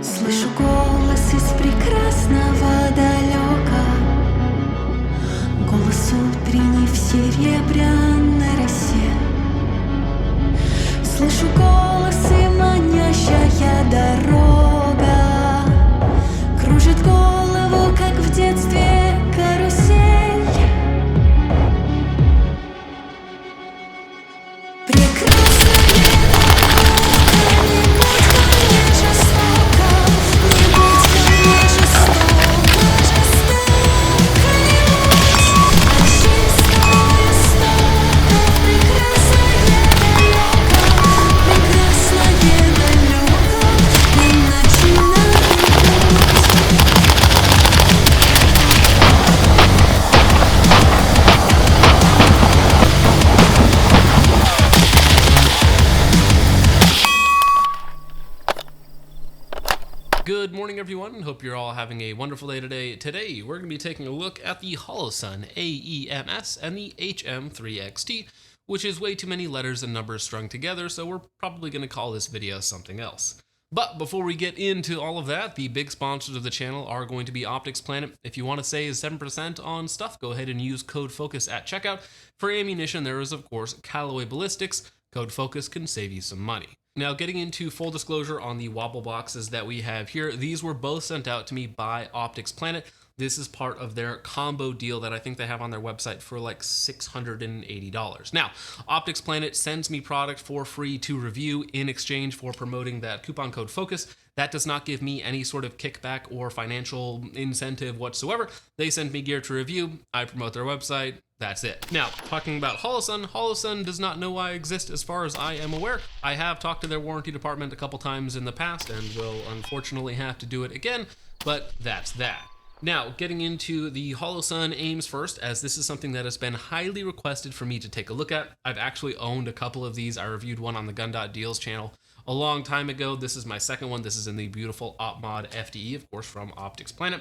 Слышу голос из прекрасного далека, голос утренний в серебряной росе. Слышу голос и манящая дорога кружит голову, как в детстве карусель. Good morning, everyone. Hope you're all having a wonderful day today. Today, we're going to be taking a look at the Holosun AEMS and the HM3XT, which is way too many letters and numbers strung together, so we're probably going to call this video something else. But before we get into all of that, the big sponsors of the channel are going to be Optics Planet. If you want to save 7% on stuff, go ahead and use code FOCUS at checkout. For ammunition, there is, of course, Callaway Ballistics. Code FOCUS can save you some money. Now, getting into full disclosure on the wobble boxes that we have here, these were both sent out to me by Optics Planet. This is part of their combo deal that I think they have on their website for like $680. Now, Optics Planet sends me product for free to review in exchange for promoting that coupon code FOCUS. That does not give me any sort of kickback or financial incentive whatsoever. They send me gear to review, I promote their website, that's it. Now, talking about Holosun, Holosun does not know I exist as far as I am aware. I have talked to their warranty department a couple times in the past and will unfortunately have to do it again, but that's that. Now, getting into the Holosun AEMS first, as this is something that has been highly requested for me to take a look at. I've actually owned a couple of these. I reviewed one on the Gun.Deals channel a long time ago. This is my second one. This is in the beautiful OpMod FDE, of course, from Optics Planet.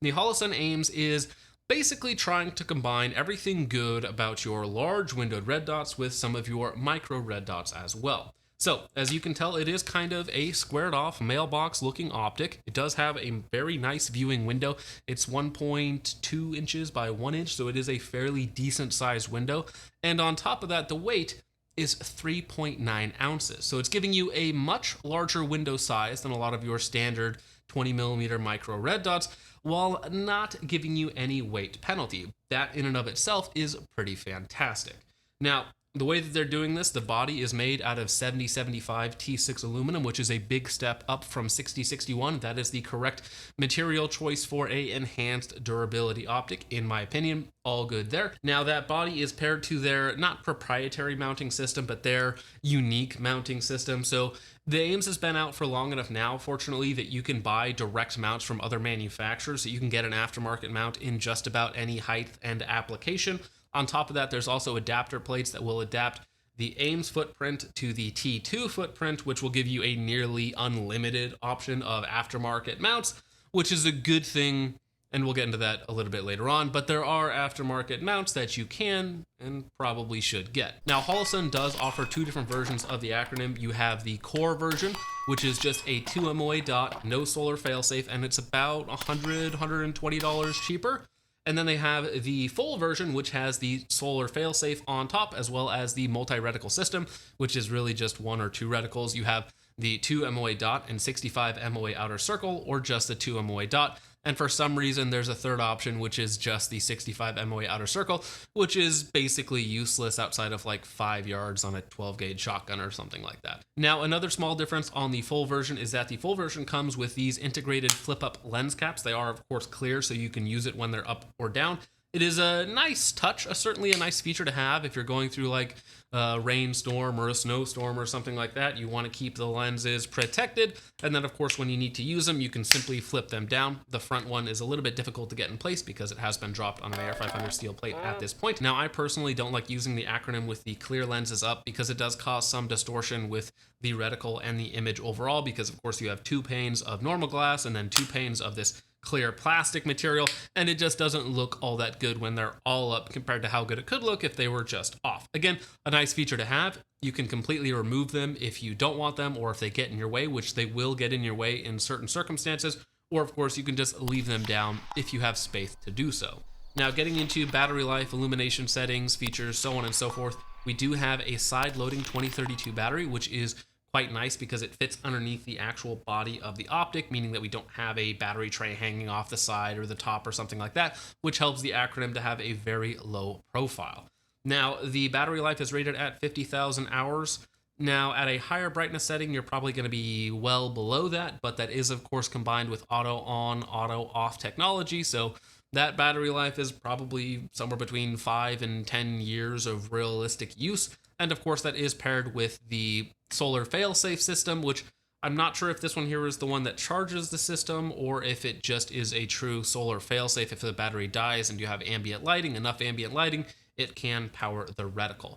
The Holosun AEMS is basically trying to combine everything good about your large windowed red dots with some of your micro red dots as well. So, as you can tell, it is kind of a squared off mailbox looking optic. It does have a very nice viewing window. It's 1.2 inches by 1 inch, so it is a fairly decent sized window. And on top of that, the weight is 3.9 ounces. So it's giving you a much larger window size than a lot of your standard 20mm micro red dots, while not giving you any weight penalty. That in and of itself is pretty fantastic. Now, the way that they're doing this, the body is made out of 7075 T6 aluminum, which is a big step up from 6061. That is the correct material choice for a enhanced durability optic, in my opinion. All good there. Now, that body is paired to their, not proprietary mounting system, but their unique mounting system. So the AEMS has been out for long enough now, fortunately, that you can buy direct mounts from other manufacturers, so you can get an aftermarket mount in just about any height and application. On top of that, there's also adapter plates that will adapt the AEMS footprint to the T2 footprint, which will give you a nearly unlimited option of aftermarket mounts, which is a good thing, and we'll get into that a little bit later on, but there are aftermarket mounts that you can and probably should get. Now, Holosun does offer two different versions of the acronym. You have the core version, which is just a 2 MOA dot, no solar failsafe, and it's about $100, $120 cheaper. And then they have the full version, which has the solar failsafe on top, as well as the multi-reticle system, which is really just 1 or 2 reticles. You have the 2 MOA dot and 65 MOA outer circle, or just the 2 MOA dot. And for some reason, there's a third option, which is just the 65 MOA outer circle, which is basically useless outside of like 5 yards on a 12 gauge shotgun or something like that. Now, another small difference on the full version is that the full version comes with these integrated flip up lens caps. They are, of course, clear, so you can use it when they're up or down. It is a nice touch, certainly a nice feature to have if you're going through like a rainstorm or a snowstorm or something like that. You want to keep the lenses protected, and then of course when you need to use them, you can simply flip them down. The front one is a little bit difficult to get in place because it has been dropped on an AR-500 steel plate at this point. Now, I personally don't like using the acronym with the clear lenses up because it does cause some distortion with the reticle and the image overall, because of course you have 2 panes of normal glass and then 2 panes of this clear plastic material, and it just doesn't look all that good when they're all up compared to how good it could look if they were just off. Again, a nice feature to have. You can completely remove them if you don't want them, or if they get in your way, which they will get in your way in certain circumstances, or of course you can just leave them down if you have space to do so. Now, getting into battery life, illumination settings, features, so on and so forth, we do have a side-loading 2032 battery, which is quite nice because it fits underneath the actual body of the optic, meaning that we don't have a battery tray hanging off the side or the top or something like that, which helps the acronym to have a very low profile. Now, the battery life is rated at 50,000 hours. Now, at a higher brightness setting, you're probably going to be well below that, but that is, of course, combined with auto on, auto off technology, so that battery life is probably somewhere between 5 and 10 years of realistic use. And of course, that is paired with the solar failsafe system, which I'm not sure if this one here is the one that charges the system or if it just is a true solar failsafe. If the battery dies and you have ambient lighting, enough ambient lighting, it can power the reticle.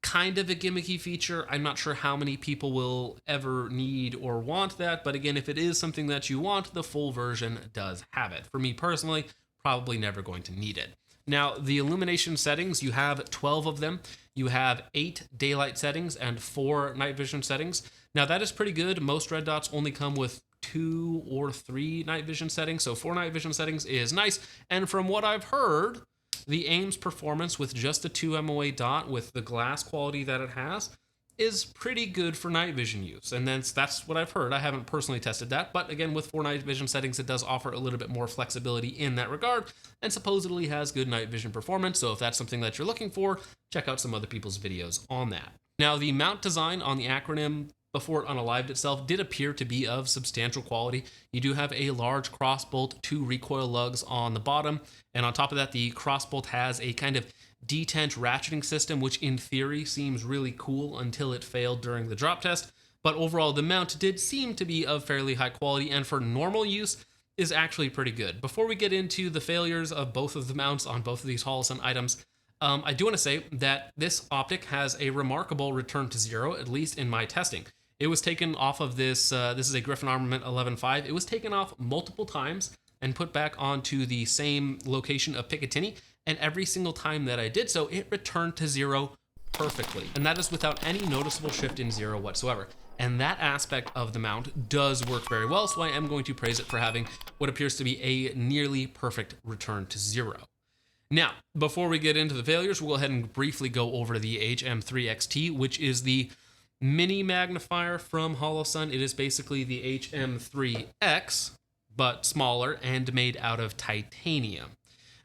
Kind of a gimmicky feature. I'm not sure how many people will ever need or want that, but again, if it is something that you want, the full version does have it. For me personally, probably never going to need it. Now, the illumination settings, you have 12 of them. You have 8 daylight settings and 4 night vision settings. Now, that is pretty good. Most red dots only come with 2 or 3 night vision settings, so 4 night vision settings is nice. And from what I've heard, the AEMS performance with just a 2 MOA dot with the glass quality that it has is pretty good for night vision use. And that's what I've heard. I haven't personally tested that, but again, with 4 night vision settings, it does offer a little bit more flexibility in that regard, and supposedly has good night vision performance. So if that's something that you're looking for, check out some other people's videos on that. Now, the mount design on the acronym before it unalived itself did appear to be of substantial quality. You do have a large crossbolt, 2 recoil lugs on the bottom, and on top of that, the crossbolt has a kind of detent ratcheting system, which in theory seems really cool until it failed during the drop test. But overall, the mount did seem to be of fairly high quality, and for normal use is actually pretty good. Before we get into the failures of both of the mounts on both of these Holosun items, I do want to say that this optic has a remarkable return to zero, at least in my testing. It was taken off of this is a Griffin Armament 11.5. It was taken off multiple times and put back onto the same location of Picatinny, and every single time that I did so, it returned to zero perfectly. And that is without any noticeable shift in zero whatsoever. And that aspect of the mount does work very well, so I am going to praise it for having what appears to be a nearly perfect return to zero. Now, before we get into the failures, we'll go ahead and briefly go over the HM3XT, which is the mini magnifier from Holosun. It is basically the HM3X, but smaller and made out of titanium.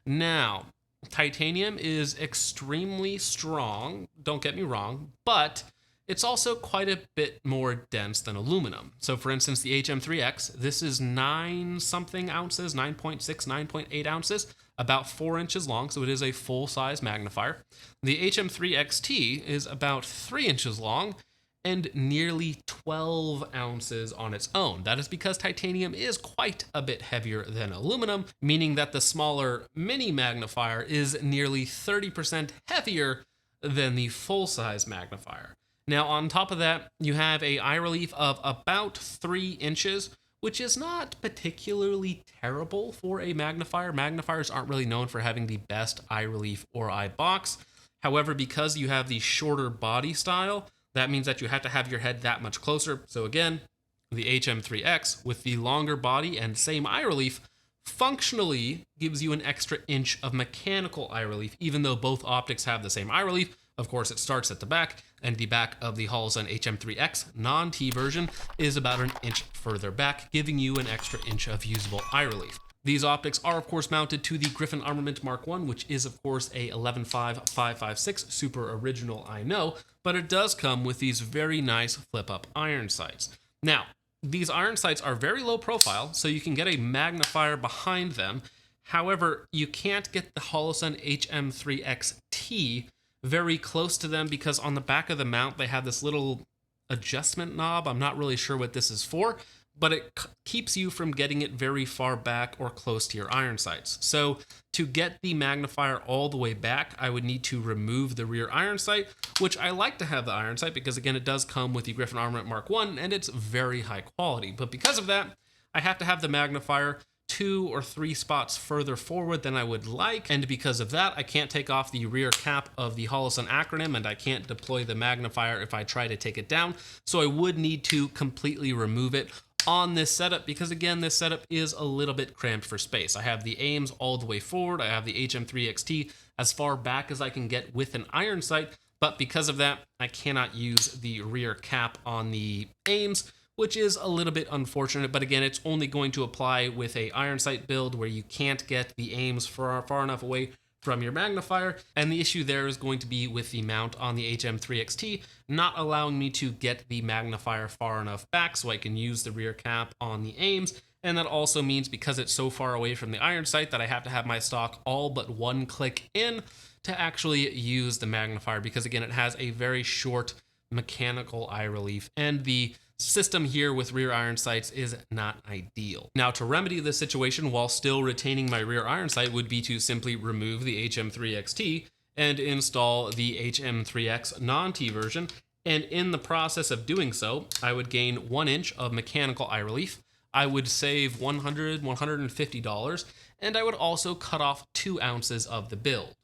Now, titanium is extremely strong, don't get me wrong, but it's also quite a bit more dense than aluminum. So for instance, the HM3X, this is 9-something ounces, 9.6, 9.8 ounces, about 4 inches long, so it is a full-size magnifier. The HM3XT is about 3 inches long and nearly 12 ounces on its own. That is because titanium is quite a bit heavier than aluminum, meaning that the smaller mini magnifier is nearly 30% heavier than the full-size magnifier. Now, on top of that, you have a eye relief of about 3 inches, which is not particularly terrible for a magnifier. Magnifiers aren't really known for having the best eye relief or eye box. However, because you have the shorter body style, that means that you have to have your head that much closer. So again, the HM3X with the longer body and same eye relief functionally gives you an extra inch of mechanical eye relief, even though both optics have the same eye relief. Of course, it starts at the back, and the back of the Holosun HM3X non-T version is about an inch further back, giving you an extra inch of usable eye relief. These optics are, of course, mounted to the Griffin Armament Mark I, which is, of course, a 11.5-5.56, super original, I know, but it does come with these very nice flip-up iron sights. Now, these iron sights are very low profile, so you can get a magnifier behind them. However, you can't get the Holosun HM3XT very close to them because on the back of the mount, they have this little adjustment knob. I'm not really sure what this is for, but it keeps you from getting it very far back or close to your iron sights. So to get the magnifier all the way back, I would need to remove the rear iron sight, which I like to have the iron sight because, again, it does come with the Griffin Armament Mark I, and it's very high quality. But because of that, I have to have the magnifier 2 or 3 spots further forward than I would like, and because of that, I can't take off the rear cap of the Holosun acronym, and I can't deploy the magnifier if I try to take it down, so I would need to completely remove it on this setup, because again, this setup is a little bit cramped for space. I have the AEMS all the way forward, I have the HM3XT as far back as I can get with an iron sight, but because of that, I cannot use the rear cap on the AEMS, which is a little bit unfortunate, but again, it's only going to apply with a iron sight build where you can't get the AEMS far enough away from your magnifier, and the issue there is going to be with the mount on the HM3XT not allowing me to get the magnifier far enough back so I can use the rear cap on the AEMS, and that also means because it's so far away from the iron sight that I have to have my stock all but one click in to actually use the magnifier, because again, it has a very short mechanical eye relief, and the system here with rear iron sights is not ideal. Now, to remedy this situation while still retaining my rear iron sight would be to simply remove the HM3XT and install the HM3X non-T version, and in the process of doing so, I would gain 1 inch of mechanical eye relief, I would save $150, and I would also cut off 2 ounces of the build.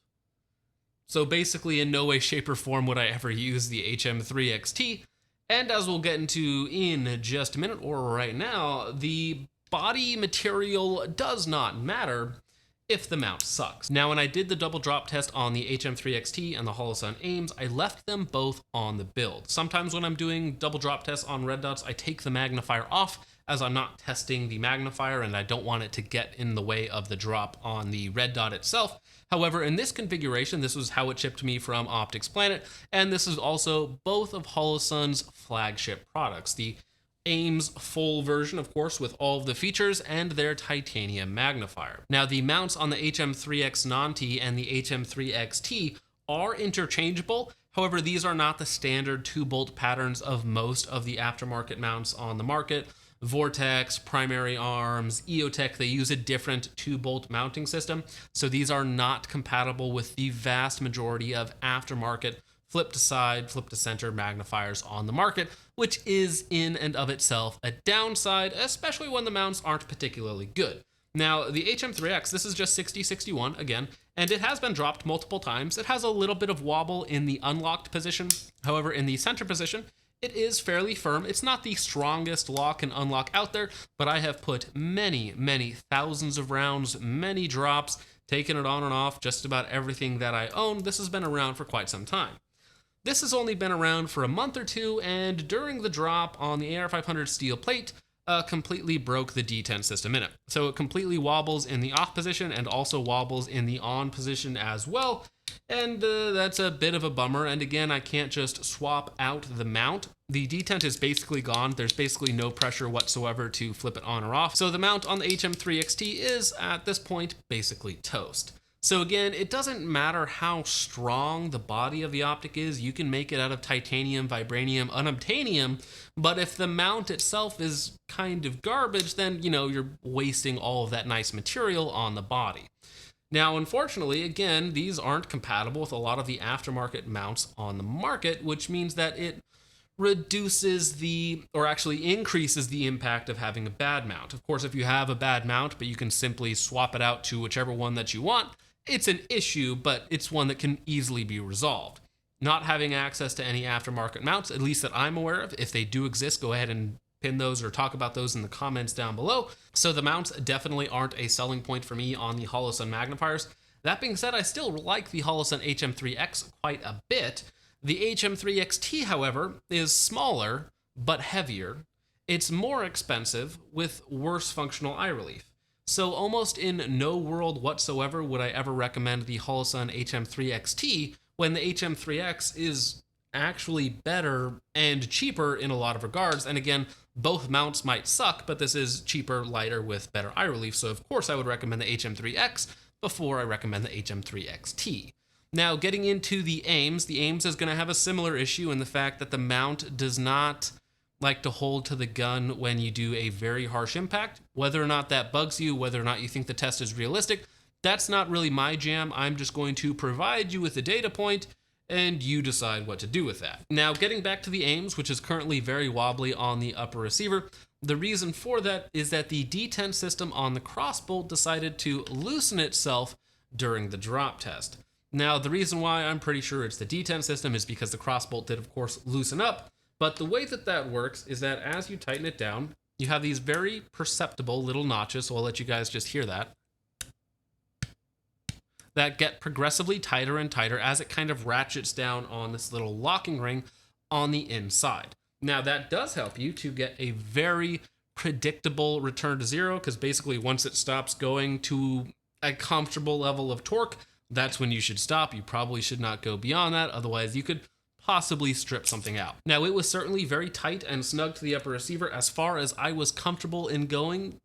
So basically, in no way, shape, or form would I ever use the HM3XT, and as we'll get into in just a minute, or right now, the body material does not matter if the mount sucks. Now, when I did the double drop test on the HM3XT and the Holosun AEMS, I left them both on the build. Sometimes when I'm doing double drop tests on red dots, I take the magnifier off as I'm not testing the magnifier and I don't want it to get in the way of the drop on the red dot itself. However, in this configuration, this was how it shipped to me from Optics Planet, and this is also both of Holosun's flagship products, the AEMS full version, of course, with all of the features, and their titanium magnifier. Now, the mounts on the HM3X non-T and the HM3XT are interchangeable. However, these are not the standard 2-bolt patterns of most of the aftermarket mounts on the market. Vortex, Primary Arms, EOTech, they use a different 2-bolt mounting system, so these are not compatible with the vast majority of aftermarket flip to side, flip to center magnifiers on the market, which is in and of itself a downside, especially when the mounts aren't particularly good. Now, the HM3X, this is just 60-61 again, and it has been dropped multiple times. It has a little bit of wobble in the unlocked position. However, in the center position, it is fairly firm. It's not the strongest lock and unlock out there, but I have put many, many thousands of rounds, many drops, taken it on and off, just about everything that I own. This has been around for quite some time. This has only been around for a month or two, and during the drop on the AR500 steel plate, completely broke the detent system in it. So it completely wobbles in the off position and also wobbles in the on position as well. And that's a bit of a bummer. And again, I can't just swap out the mount. The detent is basically gone. There's basically no pressure whatsoever to flip it on or off. So the mount on the HM3XT is, at this point, basically toast. So again, it doesn't matter how strong the body of the optic is, you can make it out of titanium, vibranium, unobtainium, but if the mount itself is kind of garbage, then, you're wasting all of that nice material on the body. Now, unfortunately, again, these aren't compatible with a lot of the aftermarket mounts on the market, which means that it reduces or actually increases the impact of having a bad mount. Of course, if you have a bad mount, but you can simply swap it out to whichever one that you want, it's an issue, but it's one that can easily be resolved. Not having access to any aftermarket mounts, at least that I'm aware of, if they do exist, go ahead and pin those or talk about those in the comments down below. So the mounts definitely aren't a selling point for me on the Holosun magnifiers. That being said, I still like the Holosun HM3X quite a bit. The HM3XT, however, is smaller but heavier. It's more expensive with worse functional eye relief. So almost in no world whatsoever would I ever recommend the Holosun HM3XT when the HM3X is actually better and cheaper in a lot of regards. And again, both mounts might suck, but this is cheaper, lighter, with better eye relief. So of course I would recommend the HM3X before I recommend the HM3XT. Now, getting into the AEMS is going to have a similar issue in the fact that the mount does not like to hold to the gun when you do a very harsh impact. Whether or not that bugs you, whether or not you think the test is realistic, that's not really my jam. I'm just going to provide you with a data point and you decide what to do with that. Now, getting back to the AEMS, which is currently very wobbly on the upper receiver, The reason for that is that the detent system on the crossbolt decided to loosen itself during the drop test. Now, the reason why I'm pretty sure it's the detent system is because the crossbolt did, of course, loosen up. But the way that that works is that as you tighten it down, you have these very perceptible little notches, so I'll let you guys just hear that get progressively tighter and tighter as it kind of ratchets down on this little locking ring on the inside. Now, that does help you to get a very predictable return to zero, because basically once it stops going to a comfortable level of torque, that's when you should stop. You probably should not go beyond that, otherwise you could possibly strip something out. Now, it was certainly very tight and snug to the upper receiver as far as I was comfortable in going.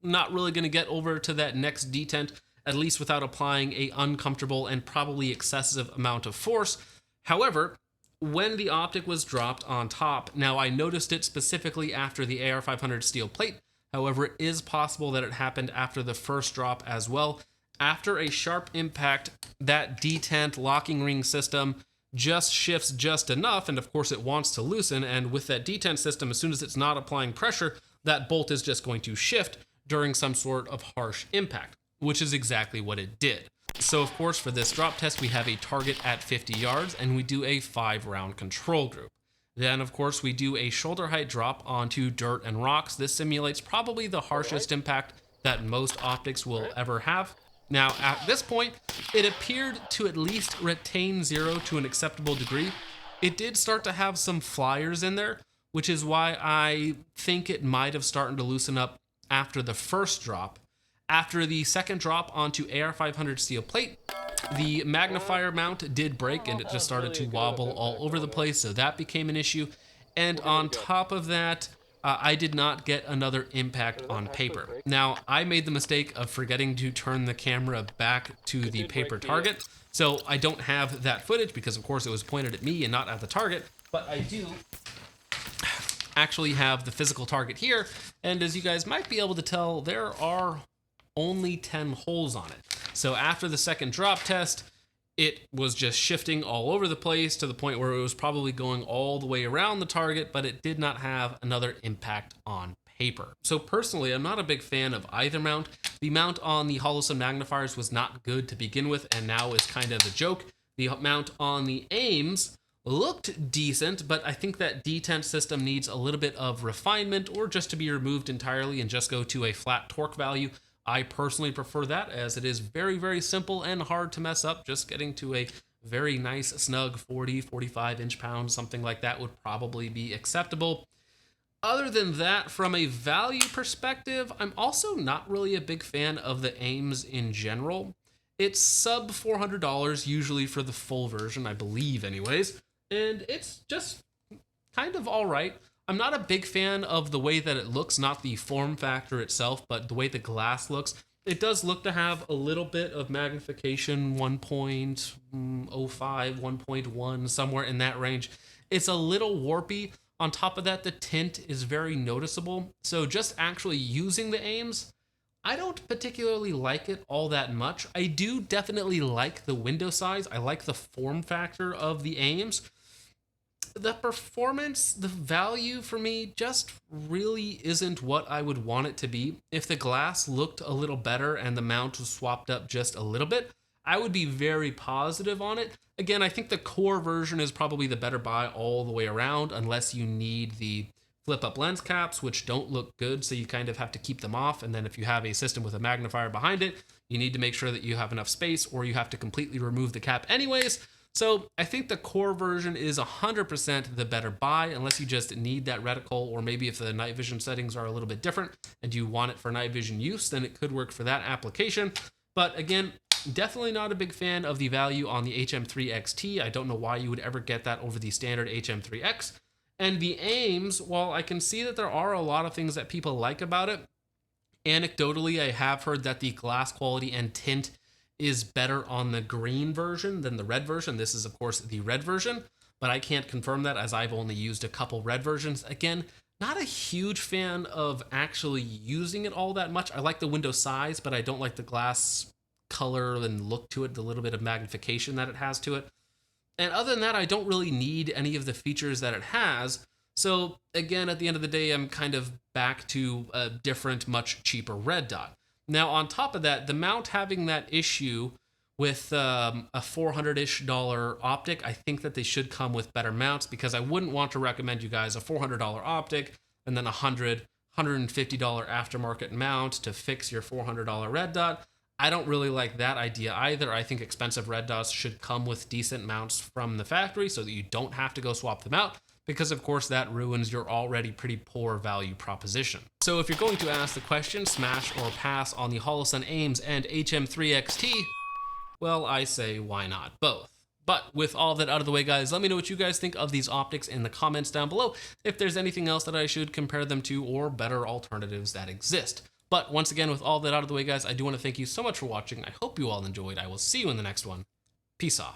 Not really going to get over to that next detent, at least without applying a uncomfortable and probably excessive amount of force. However, when the optic was dropped on top, now I noticed it specifically after the AR500 steel plate. However, it is possible that it happened after the first drop as well. After a sharp impact, that detent locking ring system just shifts just enough, and of course it wants to loosen, and with that detent system, as soon as it's not applying pressure, that bolt is just going to shift during some sort of harsh impact, which is exactly what it did. So of course, for this drop test, we have a target at 50 yards and we do a 5-round control group. Then of course, we do a shoulder height drop onto dirt and rocks. This simulates probably the harshest impact that most optics will ever have. Now, at this point, it appeared to at least retain zero to an acceptable degree. It did start to have some flyers in there, which is why I think it might have started to loosen up after the first drop. After the second drop onto AR500 steel plate, the magnifier mount did break and it just started to wobble all over the place, so that became an issue. And on top of that, I did not get another impact on paper. Now, I made the mistake of forgetting to turn the camera back to the paper target, so I don't have that footage because, of course, it was pointed at me and not at the target, but I do actually have the physical target here, and as you guys might be able to tell, there are only 10 holes on it. So after the second drop test, it was just shifting all over the place to the point where it was probably going all the way around the target, but it did not have another impact on paper. So personally, I'm not a big fan of either mount. The mount on the Holosun magnifiers was not good to begin with, and now is kind of a joke. The mount on the AEMS looked decent, but I think that detent system needs a little bit of refinement or just to be removed entirely and just go to a flat torque value. I personally prefer that, as it is very, very simple and hard to mess up. Just getting to a very nice, snug 40, 45 inch-pounds, something like that would probably be acceptable. Other than that, from a value perspective, I'm also not really a big fan of the AEMS in general. It's sub $400 usually for the full version, I believe anyways, and it's just kind of all right. I'm not a big fan of the way that it looks, not the form factor itself, but the way the glass looks. It does look to have a little bit of magnification, 1.05, 1.1, somewhere in that range. It's a little warpy. On top of that, the tint is very noticeable. So just actually using the AEMS, I don't particularly like it all that much. I do definitely like the window size. I like the form factor of the AEMS. The performance, the value for me just really isn't what I would want it to be. If the glass looked a little better and the mount was swapped up just a little bit, I would be very positive on it. Again, I think the core version is probably the better buy all the way around, unless you need the flip-up lens caps, which don't look good, so you kind of have to keep them off. And then if you have a system with a magnifier behind it, you need to make sure that you have enough space, or you have to completely remove the cap anyways. So I think the core version is 100% the better buy, unless you just need that reticle, or maybe if the night vision settings are a little bit different and you want it for night vision use, then it could work for that application. But again, definitely not a big fan of the value on the HM3XT. I don't know why you would ever get that over the standard HM3X. And the AEMS, while I can see that there are a lot of things that people like about it, anecdotally, I have heard that the glass quality and tint is better on the green version than the red version. This is, of course, the red version, but I can't confirm that as I've only used a couple red versions. Again, not a huge fan of actually using it all that much. I like the window size, but I don't like the glass color and look to it, the little bit of magnification that it has to it. And other than that, I don't really need any of the features that it has. So again, at the end of the day, I'm kind of back to a different, much cheaper red dot. Now, on top of that, the mount having that issue with a $400-ish optic, I think that they should come with better mounts, because I wouldn't want to recommend you guys a $400 optic and then a $150 aftermarket mount to fix your $400 red dot. I don't really like that idea either. I think expensive red dots should come with decent mounts from the factory so that you don't have to go swap them out, because of course that ruins your already pretty poor value proposition. So if you're going to ask the question, smash or pass on the Holosun AEMS and HM3XT, well, I say why not both. But with all that out of the way, guys, let me know what you guys think of these optics in the comments down below, if there's anything else that I should compare them to or better alternatives that exist. But once again, with all that out of the way, guys, I do want to thank you so much for watching. I hope you all enjoyed. I will see you in the next one. Peace off.